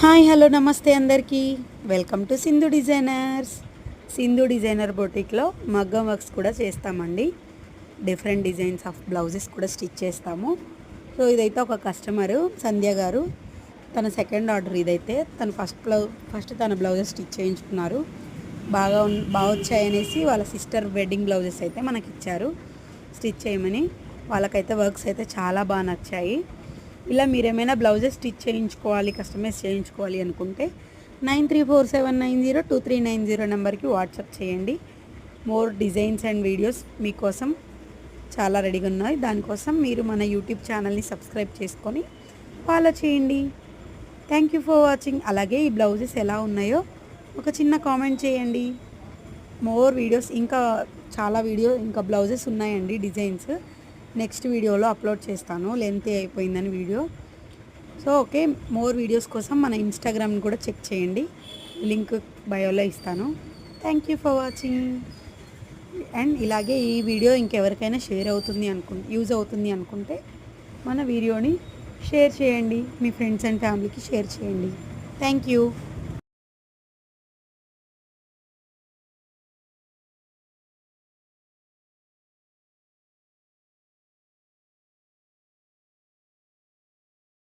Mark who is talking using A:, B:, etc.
A: Hi hello నమస్తే అందరికీ welcome to Sindhu designers. Sindhu designer బొటిక్లో మగ్గం వర్క్స్ కూడా చేస్తామండి. డిఫరెంట్ డిజైన్స్ ఆఫ్ బ్లౌజెస్ కూడా స్టిచ్ చేస్తాము. సో ఇదైతే ఒక కస్టమరు సంధ్య గారు, తన సెకండ్ ఆర్డర్ ఇదైతే. తను ఫస్ట్ తన బ్లౌజెస్ స్టిచ్ చేయించుకున్నారు. బాగా వచ్చాయనేసి వాళ్ళ సిస్టర్ వెడ్డింగ్ బ్లౌజెస్ అయితే మనకి ఇచ్చారు స్టిచ్ చేయమని. వాళ్ళకైతే వర్క్స్ అయితే చాలా బాగా నచ్చాయి. ఇలా మీరేమైనా బ్లౌజెస్ స్టిచ్ చేయించుకోవాలి, కస్టమైజ్ చేయించుకోవాలి అనుకుంటే 9347902390 నెంబర్కి వాట్సాప్ చేయండి. మోర్ డిజైన్స్ అండ్ వీడియోస్ మీకోసం చాలా రెడీగా ఉన్నాయి. దానికోసం మీరు మన యూట్యూబ్ ఛానల్ని సబ్స్క్రైబ్ చేసుకొని ఫాలో చేయండి. Thank you for watching. అలాగే ఈ బ్లౌజెస్ ఎలా ఉన్నాయో ఒక చిన్న కామెంట్ చేయండి. మోర్ వీడియోస్ ఇంకా బ్లౌజెస్ ఉన్నాయండి, డిజైన్స్ నెక్స్ట్ వీడియోలో అప్లోడ్ చేస్తాను. లెంత్ అయిపోయిందని video. So okay, more videos కోసం మన ఇన్స్టాగ్రామ్ని కూడా చెక్ చేయండి, లింక్ బయోలో ఇస్తాను. Thank you for watching. And ఇలాగే ఈ వీడియో ఇంకెవరికైనా యూజ్ అవుతుంది అనుకుంటే మన వీడియోని షేర్ చేయండి, మీ ఫ్రెండ్స్ అండ్ ఫ్యామిలీకి షేర్ చేయండి. Thank you.